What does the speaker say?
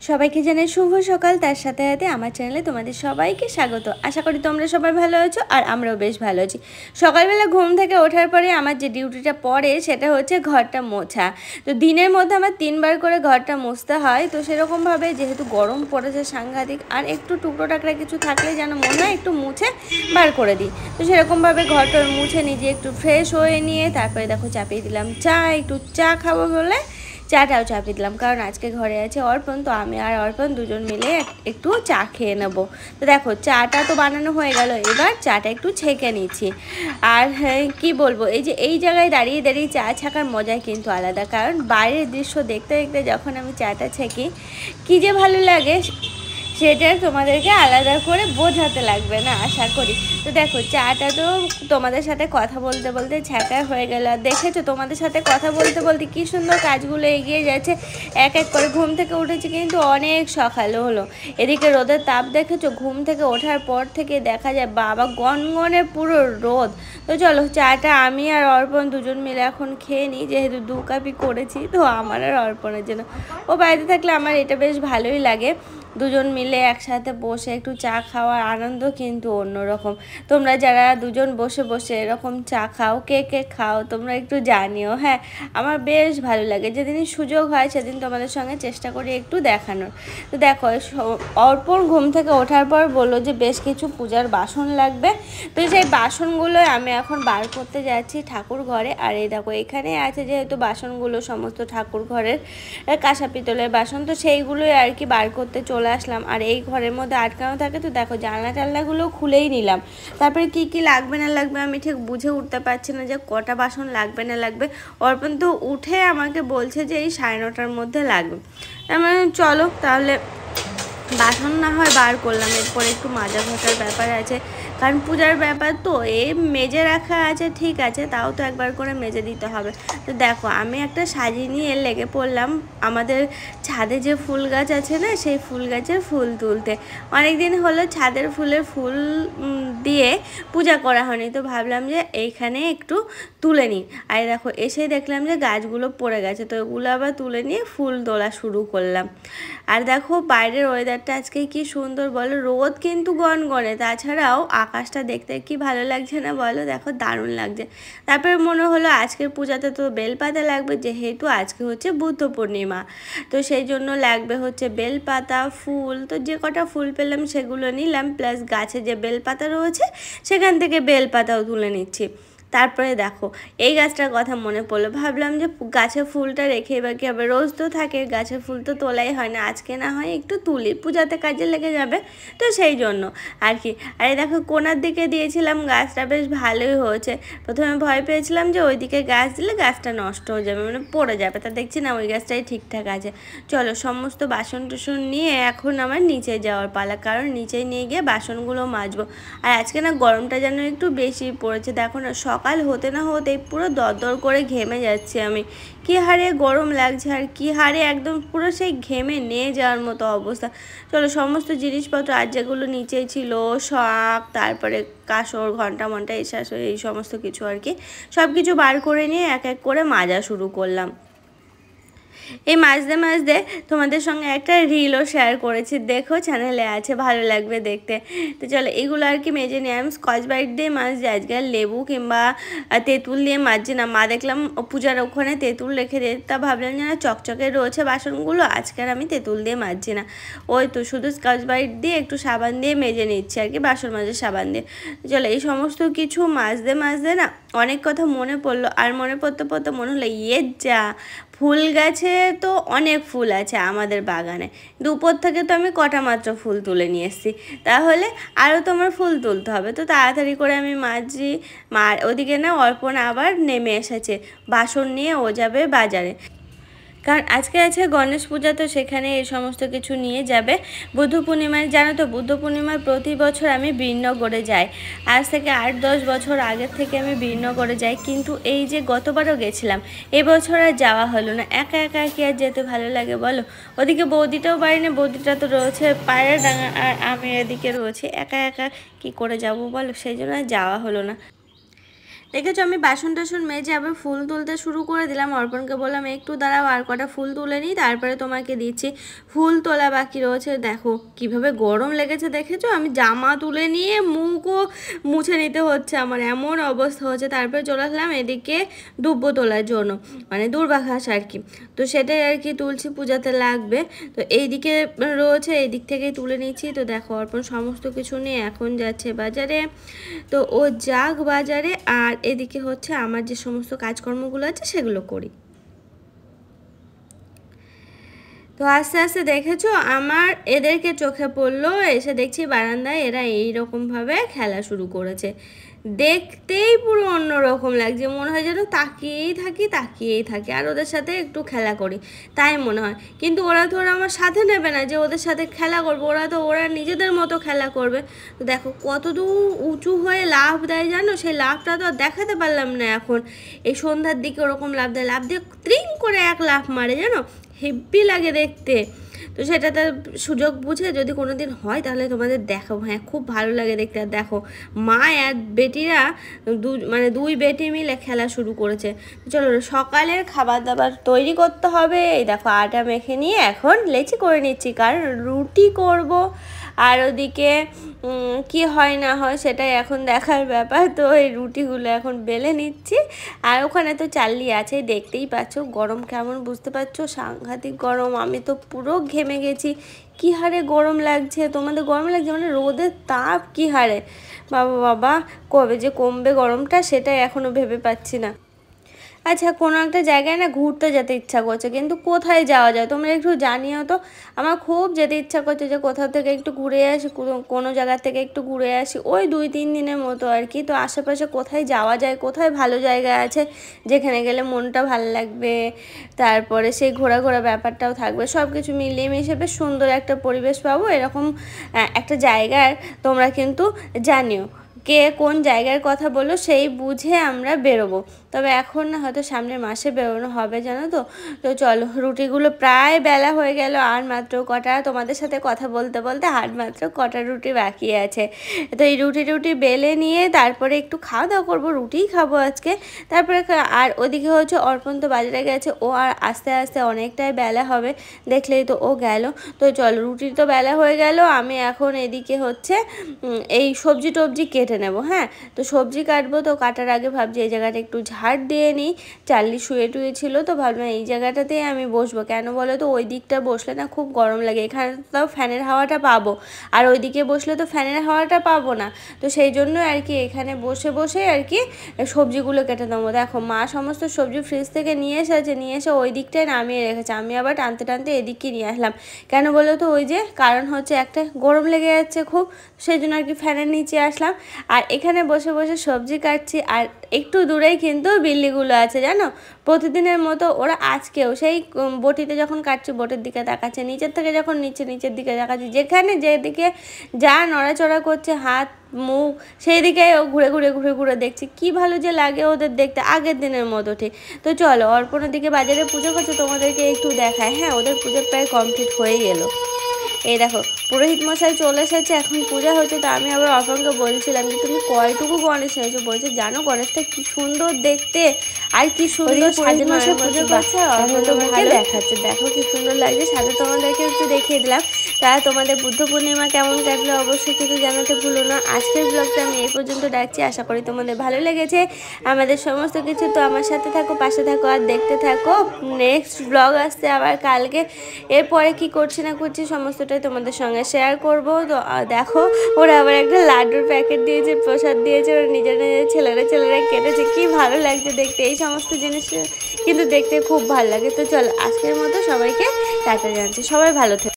সবাইকে জানাই শুভ সকাল। তার সাথে সাথে আমার চ্যানেলে তোমাদের সবাইকে স্বাগত। আশা করি তোমরা সবাই ভালো আছো আর আমরাও বেশ ভালো আছি। সকালবেলা ঘুম থেকে ওঠার পরে আমার যে ডিউটিটা পড়ে সেটা হচ্ছে ঘরটা মোছা। তো দিনের মধ্যে আমার 3বার করে ঘরটা মুছতে হয়। তো সেরকমভাবে যেহেতু গরম পড়েছে সাংঘাতিক, আর একটু টুকরো টাকরা কিছু থাকলে যেন মনে হয় একটু মুছে বার করে দিই। তো সেরকমভাবে ঘরটা মুছে নিজে একটু ফ্রেশ হয়ে নিয়ে তারপরে দেখো চাপিয়ে দিলাম চা। একটু চা খাবো বলে চাটাও চাপিয়ে দিলাম, কারণ আজকে ঘরে আছে অর্পণ। তো আমি আর অর্পণ দুজন মিলে একটু চা খেয়ে নেব। তো দেখো চাটা তো বানানো হয়ে গেল, এবার চাটা একটু ছেঁকে নিচ্ছি। আর কি বলবো, এই জায়গায় দাঁড়িয়ে দাঁড়িয়ে চা ছাকার মজাই কিন্তু আলাদা, কারণ বাইরের দৃশ্য দেখতে দেখতে যখন আমি চাটা ছেঁকি কী যে ভালো লাগে সেটা তোমাদেরকে আলাদা করে বোঝাতে লাগবে না আশা করি। তো দেখো চাটা তো তোমাদের সাথে কথা বলতে বলতে ছ্যাঁকা হয়ে গেল। আর দেখেছো তোমাদের সাথে কথা বলতে বলতে কী সুন্দর কাজগুলো এগিয়ে যাচ্ছে এক এক করে। ঘুম থেকে উঠেছি কিন্তু অনেক সকাল হলো। এদিকে রোদের তাপ দেখেছো, ঘুম থেকে ওঠার পর থেকে দেখা যায় বাবা গনগনে পুরো রোদ। তো চলো চাটা আমি আর অর্পণ দুজন মিলে এখন খেয়ে নিই, যেহেতু 2 কাপই করেছি। তো আমার আর অর্পণের জন্য, ও বাড়িতে থাকলে আমার এটা বেশ ভালোই লাগে, দুজন মিলে একসাথে বসে একটু চা খাওয়ার আনন্দ কিন্তু অন্যরকম। তোমরা যারা দুজন বসে বসে এরকম চা খাও, কে কে খাও তোমরা একটু জানিও। হ্যাঁ, আমার বেশ ভালো লাগে, যেদিনই সুযোগ হয় সেদিন তোমাদের সঙ্গে চেষ্টা করি একটু দেখানোর। তো দেখো অর্পণ ঘুম থেকে ওঠার পর বললো যে বেশ কিছু পূজার বাসন লাগবে। তো সেই বাসনগুলো আমি এখন বার করতে যাচ্ছি ঠাকুর ঘরে। আর এই দেখো এখানে আছে যেহেতু বাসনগুলো সমস্ত ঠাকুর ঘরের কাঁসা পিতলের বাসন, তো সেইগুলোই আর কি বার করতে চলে আসলাম। আর এই ঘরের মধ্যে আটকানো থাকে, তো দেখো জানলা টালনাগুলো খুলেই নিলাম। তারপরে কি কি লাগবে না লাগবে আমি ঠিক বুঝে উঠতে পারছি না যে কটা বাসন লাগবে না লাগবে। অর্পণ তো উঠে আমাকে বলছে যে এই 9:30টার মধ্যে লাগবে। মানে চলো তাহলে বাসন না হয় বার করলাম, এরপর একটু মাজা ঘষার ব্যাপার আছে, কারণ পূজার ব্যাপার তো। মেজে রাখা আছে ঠিক আছে, তাও তো একবার করে মেজে দিতে হবে। তো দেখো আমি একটা সাজিয়ে নিয়ে লেগে পড়লাম আমাদের ছাদে যে ফুল গাছ আছে না, সেই ফুল গাছের ফুল তুলতে। অনেক দিন হলো ছাদের ফুলের ফুল দিয়ে পূজা করা হয়নি, তো ভাবলাম যে এইখানে একটু তুলে নিই। আর দেখো এসে দেখলাম যে গাছগুলো পড়ে গেছে, তো ওগুলো আবার তুলে নিয়ে ফুল তোলা শুরু করলাম। আর দেখো বাইরের ওয়েদারটা আজকে কি সুন্দর বলো, রোদ কিন্তু গনগনে, তাছাড়াও আকাশটা দেখতে কি ভালো লাগছে না বলো, দেখো দারুণ লাগছে। তারপরে মনে হলো আজকের পূজাতে তো বেলপাতা লাগবে, যেহেতু আজকে হচ্ছে বুদ্ধ পূর্ণিমা, তো সেই জন্য লাগবে হচ্ছে বেলপাতা ফুল। তো যে কটা ফুল পেলাম সেগুলো নিলাম, প্লাস গাছে যে বেলপাতা রয়েছে সেখান থেকে বেলপাতাও তুলে নিচ্ছি। তারপরে দেখো এই গাছটার কথা মনে পড়লো, ভাবলাম যে গাছে ফুলটা রেখে এবার কি হবে, রোজ তো থাকে গাছে ফুল তো তোলাই হয় না, আজকে না হয় একটু তুলি, পূজাতে কাজে লেগে যাবে, তো সেই জন্য আর কি। আর এই দেখো কোনার দিকে দিয়েছিলাম, গাছটা বেশ ভালোই হয়েছে। প্রথমে ভয় পেয়েছিলাম যে ওইদিকে গাছ দিলে গাছটা নষ্ট হয়ে যাবে, মানে পড়ে যাবে, তা দেখছি না ওই গাছটাই ঠিকঠাক আছে। চলো সমস্ত বাসন টুসন নিয়ে এখন আমার নিচে যাওয়ার পালা, কারণ নিচে নিয়ে গিয়ে বাসনগুলো মাজবো। আর আজকে না গরমটা যেন একটু বেশি পড়েছে, দেখো না সকাল হতে না হতেই পুরো দরদর করে ঘেমে যাচ্ছি আমি, কী হারে গরম লাগছে আর কী হারে একদম পুরো সেই ঘেমে নিয়ে যাওয়ার মতো অবস্থা। চলো সমস্ত জিনিসপত্র আর যেগুলো নিচেই ছিল, শাক, তারপরে কাঁসর, ঘন্টা মন্টা এই সমস্ত কিছু আর কি, সব কিছু বার করে নিয়ে এক এক করে মাজা শুরু করলাম। এই মাজতে মাজতে তোমাদের সঙ্গে একটা রিলও শেয়ার করেছি, দেখো চ্যানেলে আছে, ভালো লাগবে দেখতে। তো চলো এগুলো আর কি মেজে নিয়ে আমি স্কচ ব্রাইট দিয়ে মাজছি আজকে, আর লেবু কিংবা তেঁতুল দিয়ে মাজছি না। মা দেখলাম পূজার ওখানে তেঁতুল রেখে দিয়ে, তা ভাবলাম যে না চকচকে রয়েছে বাসনগুলো, আজকে আর আমি তেঁতুল দিয়ে মাজছি না, ওই তো শুধু স্কচ ব্রাইট দিয়ে একটু সাবান দিয়ে মেজে নিচ্ছি আর কি, বাসন মাজার সাবান দিয়ে। চলো এই সমস্ত কিছু মাজতে মাজতে না অনেক কথা মনে পড়লো, আর মনে পড়তে পড়তে মনে হলো যা ফুল গাছে তো অনেক ফুল আছে আমাদের বাগানে, দুপুর থেকে তো আমি কটা মাত্র ফুল তুলে নিয়ে এসেছি, তাহলে আরও তোমার ফুল তুলতে হবে। তো তাড়াতাড়ি করে আমি মাজছি। ওদিকে না অর্পণ আবার নেমে এসেছে বাসন নিয়ে, ও যাবে বাজারে, কারণ আজকে আছে গণেশ পূজা, তো সেখানে এই সমস্ত কিছু নিয়ে যাবে। বুদ্ধ পূর্ণিমায় জানো তো, বুদ্ধ পূর্ণিমার প্রতি বছর আমি বীরনগরে যাই, আজ থেকে 8-10 বছর আগের থেকে আমি বীরনগরে যাই, কিন্তু এই যে গতবারও গেছিলাম, এবছর আর যাওয়া হলো না। একা একা কি আর যেতে ভালো লাগে বলো, ওদিকে বৌদিটাও বাড়ি না, বৌদিটা তো রয়েছে পায়ের ডাঙা, আর আমি এদিকে রয়েছে, একা একা কি করে যাব বলো, সেই জন্য আর যাওয়া হলো না। দেখেছো আমি বাসন টাসন মেজে আবার ফুল তুলতে শুরু করে দিলাম। অর্পণকে বললাম একটু দাঁড়াও, আর কটা ফুল তুলে নিই, তারপরে তোমাকে দিচ্ছি। ফুল তোলা বাকি রয়েছে। দেখো কিভাবে গরম লেগেছে দেখেছো, আমি জামা তুলে নিয়ে মুখও মুছে নিতে হচ্ছে, আমার এমন অবস্থা হচ্ছে। তারপরে চলে আসলাম এদিকে দুব্বো তোলার জন্য, মানে দূর্বাঘাস আর কি। তো সেটাই আর কি তুলছি, পূজাতে লাগবে। তো এইদিকে রয়েছে, এই দিক থেকেই তুলে নিচ্ছি। তো দেখো অর্পণ সমস্ত কিছু নিয়ে এখন যাচ্ছে বাজারে। তো ও যাক বাজারে, আর এদিকে হচ্ছে আমার যে সমস্ত কাজকর্মগুলো আছে সেগুলো করি। তো আস্তে আস্তে দেখেছো আমার এদেরকে চোখে পড়লো, এসে দেখছি বারান্দায় এরা এইরকমভাবে খেলা শুরু করেছে। দেখতেই পুরো অন্যরকম লাগছে, মনে হয় যেন তাকিয়েই থাকি আর ওদের সাথে একটু খেলা করি, তাই মনে হয়। কিন্তু ওরা তো ওরা আমার সাথে নেবে না যে ওদের সাথে খেলা করবো, ওরা নিজেদের মতো খেলা করবে। তো দেখো কত দূর উঁচু হয়ে লাফ দেয় জানো, সেই লাফটা তো আর দেখাতে পারলাম না এখন। এই সন্ধ্যার দিকে ওরকম লাফ দেয়, লাফ দিয়ে ত্রিং করে এক লাফ মারে জানো, হেব্বি লাগে দেখতে। তো সেটাতে সুযোগ বুঝে যদি কোনো দিন হয় তাহলে তোমাদের দেখাবো। হ্যাঁ খুব ভালো লাগে দেখতে। আর দেখো মা আর বেটিরা মানে দুই বেটি মিলে খেলা শুরু করেছে। চলো সকালের খাবার দাবার তৈরি করতে হবে। এই দেখো আটা মেখে নিয়ে এখন লেচি করে নিচ্ছি, কারণ রুটি করব। আর ওদিকে কি হয় না হয় সেটাই এখন দেখার ব্যাপার। তো এই রুটিগুলো এখন বেলে নিচ্ছি। আর ওখানে তো চাললি আছে, দেখতেই পাচ্ছ গরম কেমন, বুঝতে পারছো সাংঘাতিক গরম। আমি তো পুরো ঘেমে গেছি, কি হারে গরম লাগছে। তোমাদের গরম লাগছে মানে রোদের তাপ কি হারে, বাবা বাবা কবে যে কমবে গরমটা সেটাই এখনও ভেবে পাচ্ছি না। আচ্ছা কোনো একটা জায়গায় না ঘুরতে যেতে ইচ্ছা করছে, কিন্তু কোথায় যাওয়া যায় তোমরা একটু জানিও তো। আমার খুব যেতে ইচ্ছা করছে যে কোথাও থেকে একটু ঘুরে আসি, কোনো জায়গা থেকে একটু ঘুরে আসি, ওই 2-3 দিনের মতো আর কি। তো আশেপাশে কোথায় যাওয়া যায়, কোথায় ভালো জায়গা আছে যেখানে গেলে মনটা ভালো লাগবে, তারপরে সেই ঘোরা ব্যাপারটাও থাকবে, সব কিছু মিলিয়ে মিশে বেশ সুন্দর একটা পরিবেশ পাবো, এরকম একটা জায়গার তোমরা কিন্তু জানিও। কে কোন জায়গার কথা বলো সেই বুঝে আমরা বেরোবো। তবে এখন না হয়তো সামনের মাসে বেরোনো হবে জানো তো। তো চলো রুটিগুলো প্রায় বেলা হয়ে গেল, আর মাত্র কটা, তোমাদের সাথে কথা বলতে বলতে আর মাত্র কটা রুটি বাকি আছে। তো এই রুটি বেলে নিয়ে তারপরে একটু খাওয়া দাওয়া করবো, রুটিই খাবো আজকে। তারপরে আর ওদিকে হচ্ছে অর্পণ তো বাজারে গেছে, ও আর আস্তে আস্তে অনেকটাই বেলা হবে, দেখলেই তো ও গেল। তো চলো রুটির তো বেলা হয়ে গেল, আমি এখন এদিকে হচ্ছে এই সবজি টবজি কেটে নেব। হ্যাঁ তো সবজি কাটবো, তো কাটার আগে ভাবছি এই জায়গাটা একটু ঝাড় দিয়ে নিই। চার্লি শুয়ে টুয়ে ছিল, তো ভাবলাম এই জায়গাটাতেই আমি বসবো। কেন বলো তো, ওই দিকটা বসলে না খুব গরম লাগে, এখানে তো তাও ফ্যানের হাওয়াটা পাবো, আর ওই দিকে বসলে তো ফ্যানের হাওয়াটা পাবো না। তো সেই জন্য আর কি এখানে বসে আর কি সবজিগুলো কেটে দেবো। দেখো মা সমস্ত সবজি ফ্রিজ থেকে নিয়ে এসে ওই দিকটায় নামিয়ে রেখেছে, আমি আবার টানতে এদিকে নিয়ে আসলাম। কেন বলো তো, ওই যে কারণ হচ্ছে একটা গরম লেগে যাচ্ছে খুব, সেই জন্য আর কি ফ্যানের নিচে আসলাম। আর এখানে বসে সবজি কাটছি। আর একটু দূরেই কিন্তু বিল্লিগুলো আছে জানো, প্রতিদিনের মতো ওরা আজকেও সেই বটিতে যখন কাটছি বটির দিকে তাকাচ্ছে, নিচের থেকে যখন নিচের দিকে তাকাচ্ছি, যেখানে যেদিকে যা নড়াচড়া করছে হাত মুখ সেই দিকে ও ঘুরে দেখছি। কি ভালো যে লাগে ওদের দেখতে, আগের দিনের মতো ঠিক। তো চলো অর্পণের দিকে বাজারে পুজো করছে, তোমাদেরকে একটু দেখায়। হ্যাঁ ওদের পুজো প্রায় কমপ্লিট হয়ে গেল। এই দেখো পুরোহিত মশাই চলে এসেছে, এখন পূজা হচ্ছে। তো আমি আবার অর্পণকে বলছিলাম যে তুমি কয়টুকু গণেশ এনেছো, বলছে জানো গণেশটা কি সুন্দর দেখতে আর কি সুন্দর সাজানো পুজো করছে। অর্পণকে দেখাচ্ছে, দেখো কি সুন্দর লাগছে সাথে, তোমাদেরকে একটু দেখিয়ে দিলাম। তা তোমাদের বুদ্ধ পূর্ণিমা কেমন কাটলো অবশ্যই কিন্তু জানাতে ভুলো না। আজকের ব্লগটা আমি এই পর্যন্ত ডাকছি, আশা করি তোমাদের ভালো লেগেছে আমাদের সমস্ত কিছু। তো আমার সাথে থাকো, পাশে থাকো আর দেখতে থাকো। নেক্সট ব্লগ আসছে আবার কালকে, এরপরে কি করছি না করছি সমস্তটাই তোমাদের সঙ্গে শেয়ার করব। তো দেখো ওরা আবার একটা লাড্ডুর প্যাকেট দিয়েছে, প্রসাদ দিয়েছে, ওরা নিজেরা ছেলেরা কেটেছে, কি ভালো লাগছে দেখতে। এই সমস্ত জিনিস কিন্তু দেখতে খুব ভালো লাগে। তো চলো আজকের মতো সবাইকে টাটা জানাচ্ছি, সবাই ভালো থাকে।